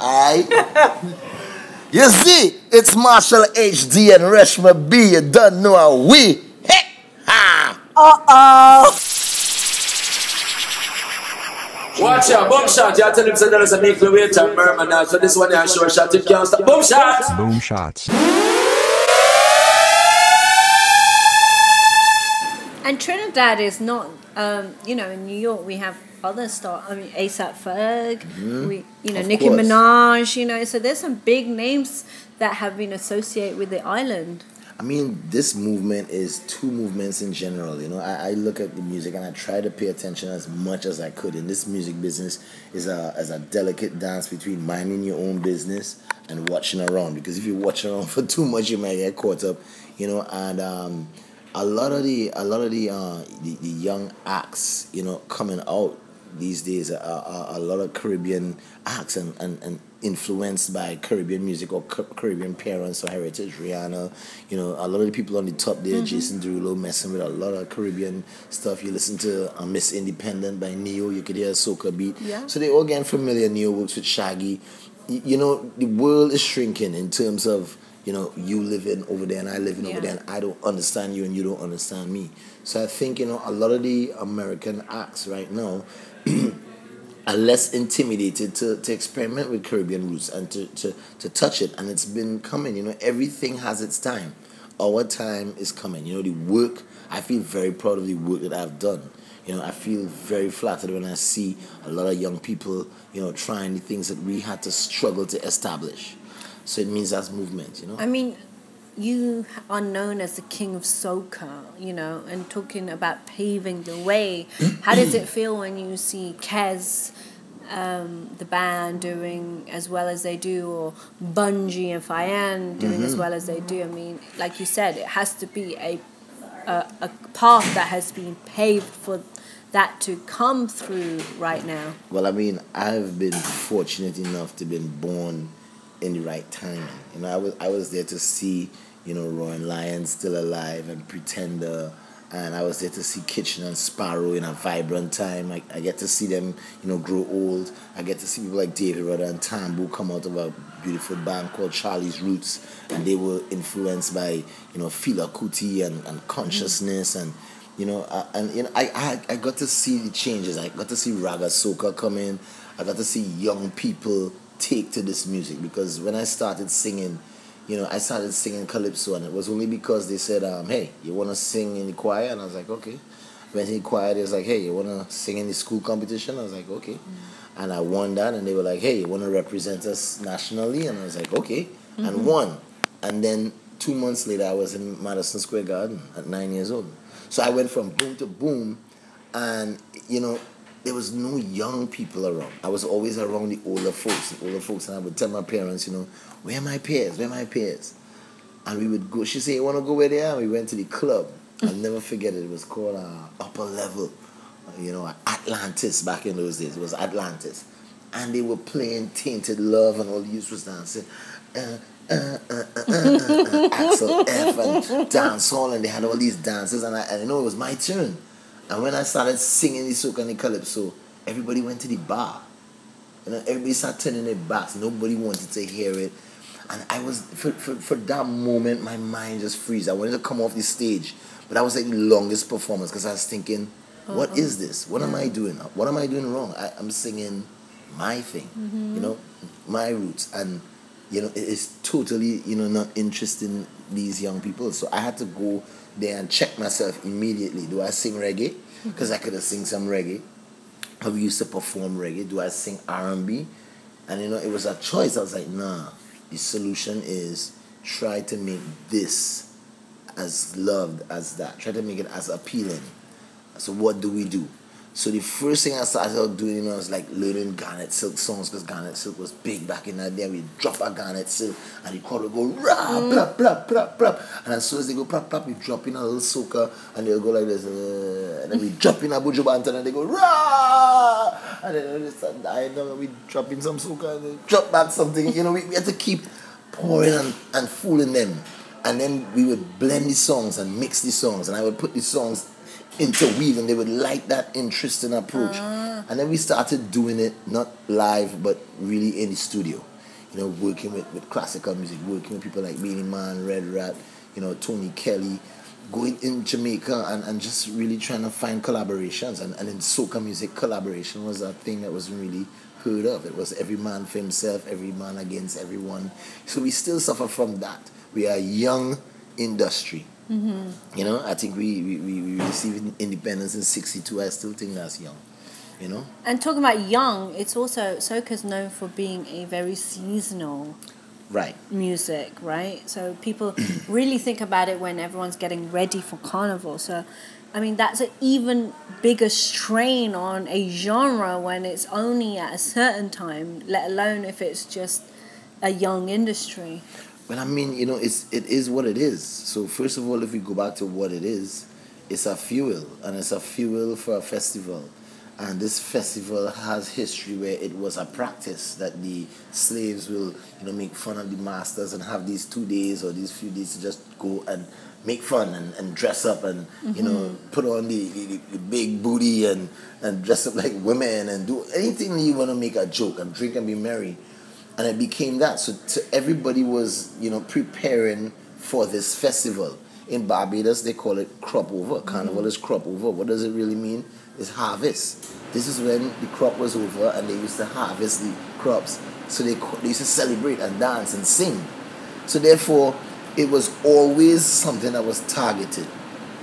Alright? You see, it's Machel HD and Reshma B. You don't know how we. Hey! Ha! Watch out, boom shot. You tell him so there's a make the weight and merman now. So this one is short shot. It can't stop. Boom shot. Boom shots. And Trinidad is not, in New York we have other stars. I mean, A$AP Ferg, Nicki course. Minaj, so there's some big names that have been associated with the island. I mean, this movement is two movements in general. I look at the music and I try to pay attention as much as I could. And this music business is a delicate dance between minding your own business and watching around. Because if you watch around for too much, you might get caught up. And a lot of the young acts, coming out these days are a lot of Caribbean acts and influenced by Caribbean music or Caribbean parents or heritage. Rihanna, a lot of the people on the top there, Jason Derulo, messing with a lot of Caribbean stuff. You listen to Miss Independent by Neo, you could hear a soca beat. Yeah. So they all getting familiar. Neo works with Shaggy. The world is shrinking in terms of, you living over there and I living over there, and I don't understand you and you don't understand me. So I think, a lot of the American acts right now are less intimidated to experiment with Caribbean roots and to touch it. And it's been coming, everything has its time. Our time is coming. The work, I feel very proud of the work that I've done. I feel very flattered when I see a lot of young people, trying the things that we had to struggle to establish. So it means that's movement, I mean, you are known as the king of soca, and talking about paving the way. How does it feel when you see Kez, the band, doing as well as they do, or Bungie and Fian doing as well as they do? I mean, like you said, it has to be a path that has been paved for that to come through right now. Well, I mean, I've been fortunate enough to been born in the right timing. I was there to see, Roaring Lion still alive and Pretender, and I was there to see Kitchen and Sparrow in a vibrant time. I get to see them, grow old. I get to see people like David Rudder and Tambo come out of a beautiful band called Charlie's Roots, and they were influenced by, Fela Kuti and Consciousness and I got to see the changes. I got to see Raga Soca come in. I got to see young people take to this music, because when I started singing, I started singing calypso, and it was only because they said, hey, you want to sing in the choir? And I was like, okay. Went in the choir, they was like, hey, you want to sing in the school competition? I was like, okay. And I won that, and they were like, hey, you want to represent us nationally? And I was like, okay. And won. And then 2 months later, I was in Madison Square Garden at 9 years old. So I went from boom to boom, and, there was no young people around. I was always around the older folks, and I would tell my parents, where are my peers? Where are my peers? And we would go. She said, you want to go where they are? We went to the club. I'll never forget it. It was called Upper Level, Atlantis back in those days. It was Atlantis. And they were playing Tainted Love, and all the youths was dancing. Axel F and dance hall, and they had all these dances, and I know it was my turn. And when I started singing the soca and the calypso, everybody went to the bar. Everybody started turning their backs. Nobody wanted to hear it. And I was, for that moment, my mind just freezed. I wanted to come off the stage, but that was like the longest performance, because I was thinking, what is this? What am I doing? What am I doing wrong? I'm singing my thing, my roots. And, it is totally, not interesting these young people. So I had to go there and check myself immediately. Do I sing reggae? Because I could have sing some reggae. I used to perform reggae. Do I sing R&B? And, it was a choice. I was like, nah, the solution is try to make this as loved as that. Try to make it as appealing. So what do we do? So the first thing I started out doing, was like learning Garnet Silk songs, because Garnet Silk was big back in that day. We'd drop a Garnet Silk, and the crowd would go, rah, plap, plap, plap, plap. And as soon as they go, plap, plap, we drop in a little soca, and they'll go like this, and then we drop in a Buju Banton, and they go, rah! And then I know we drop in some soca, and they drop back something. We had to keep pouring and fooling them. And then we would blend the songs and mix the songs, and I would put the songs interweave, and they would like that interesting approach. And then we started doing it not live, but really in the studio. You know, working with classical music, working with people like Beanie Man, Red Rat, you know, Tony Kelly, going in Jamaica and just really trying to find collaborations. And in soca music, collaboration was a thing that wasn't really heard of. It was every man for himself, every man against everyone. So we still suffer from that. We are a young industry. You know, I think we received independence in 62. I still think that's young. You know? And talking about young, it's also, soca's known for being a very seasonal music, right? So people really think about it when everyone's getting ready for Carnival. So, I mean, that's an even bigger strain on a genre when it's only at a certain time, let alone if it's just a young industry. Well, I mean, you know, it is what it is. So first of all, if we go back to what it is, it's a fuel, and it's a fuel for a festival. And this festival has history where it was a practice that the slaves will, you know, make fun of the masters and have these 2 days or these few days to just go and make fun and dress up and, you know, put on the big booty and dress up like women and do anything you want to make a joke and drink and be merry. And it became that. So everybody was, you know, preparing for this festival. In Barbados, they call it crop over. Carnival is crop over. What does it really mean? It's harvest. This is when the crop was over and they used to harvest the crops. So they used to celebrate and dance and sing. So therefore, it was always something that was targeted,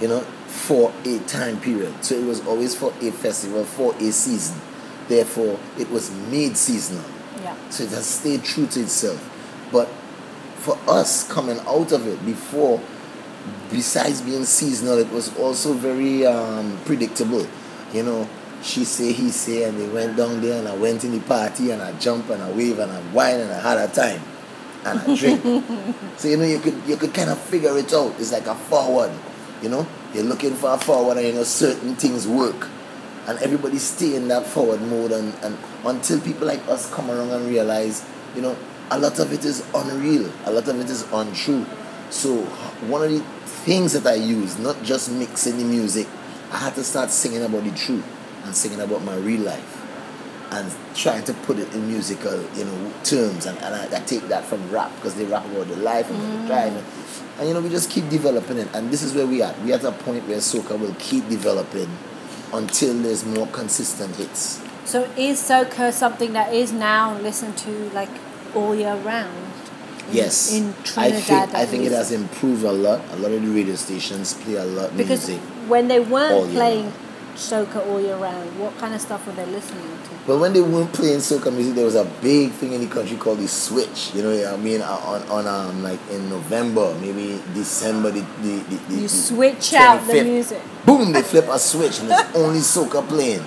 you know, for a time period. So it was always for a festival, for a season. Therefore, it was made seasonal. Yeah. So it has stayed true to itself. But for us coming out of it before, besides being seasonal, it was also very predictable. You know, she say, he say, and they went down there and I went in the party and I jump and I wave and I whine and I had a time and I drink. So, you know, you could kind of figure it out. It's like a forward, you know. You're looking for a forward and, you know, certain things work. And everybody stay in that forward mode and until people like us come around and realize, you know, a lot of it is unreal. A lot of it is untrue. So one of the things that I use, not just mixing the music, I had to start singing about the truth and singing about my real life and trying to put it in musical, you know, terms. And I take that from rap because they rap about the life and the drive. And, you know, we just keep developing it. And this is where we are. We're at a point where soca will keep developing until there's more consistent hits. So is soca something that is now listened to like all year round? Yes, in Trinidad, I think it has improved a lot. A lot of the radio stations play a lot of because music. When they weren't playing soca all year round, what kind of stuff were they listening to? Well, when they weren't playing soca music, there was a big thing in the country called the switch. You know, I mean, on like in November, maybe December, you switch out the music. Boom! They flip a switch and it's only soca playing,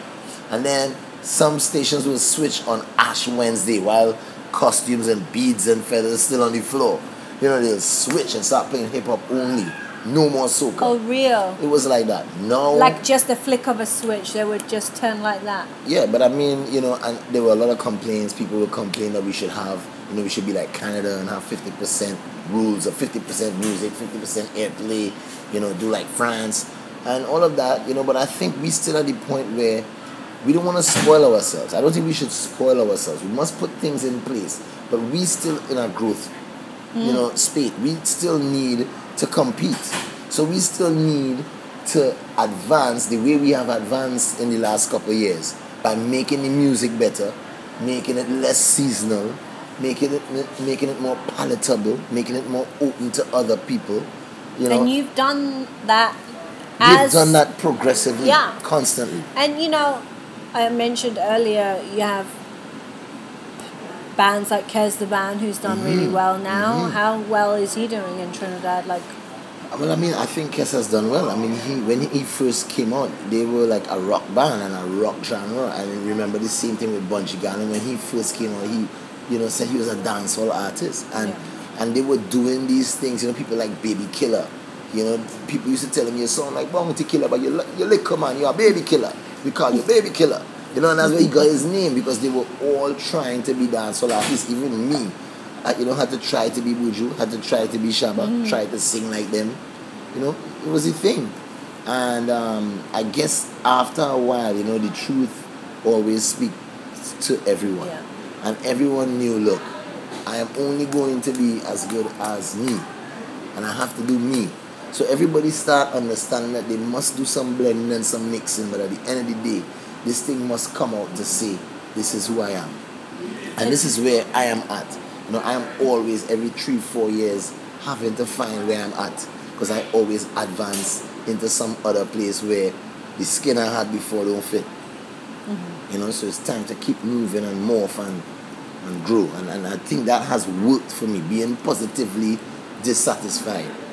and then some stations will switch on Ash Wednesday while costumes and beads and feathers are still on the floor. You know, they'll switch and start playing hip hop only. No more soca. Oh, real? It was like that. No. Like just a flick of a switch, they would just turn like that. Yeah, but I mean, you know, and there were a lot of complaints. People would complain that we should have, you know, we should be like Canada and have 50% rules of 50% music, 50% airplay, you know, do like France and all of that, you know, but I think we still at the point where we don't want to spoil ourselves. I don't think we should spoil ourselves. We must put things in place. But we still in a growth, you know, state. We still need to compete. So we still need to advance the way we have advanced in the last couple of years by making the music better, making it less seasonal, making it more palatable, making it more open to other people. You know, and you've done that. You've done that progressively, constantly. And you know, I mentioned earlier you have bands like Kez the Band who's done really well now. How well is he doing in Trinidad? Like, well, I mean, I think Kez has done well. I mean, when he first came out, they were like a rock band and a rock genre. I remember the same thing with Bunchy Garland. When he first came out, he, you know, said he was a dancehall artist, and they were doing these things. You know, people like Baby Killer. You know, people used to tell him you sound like Bounty Killer, but you're liquor man, you're a baby killer. We call you Baby Killer. You know, and that's where he got his name, because they were all trying to be dancehall artists. Even me, you know, had to try to be Buju, had to try to be Shabba, try to sing like them. You know, it was a thing. And I guess after a while, you know, the truth always speak to everyone. Yeah. And everyone knew, look, I am only going to be as good as me. And I have to do me. So everybody start understanding that they must do some blending and some mixing, but at the end of the day, this thing must come out to say, this is who I am. And this is where I am at. You know, I am always, every 3-4 years, having to find where I'm at. Because I always advance into some other place where the skin I had before don't fit. Mm-hmm. You know, so it's time to keep moving and morph and grow. And I think that has worked for me, being positively dissatisfied.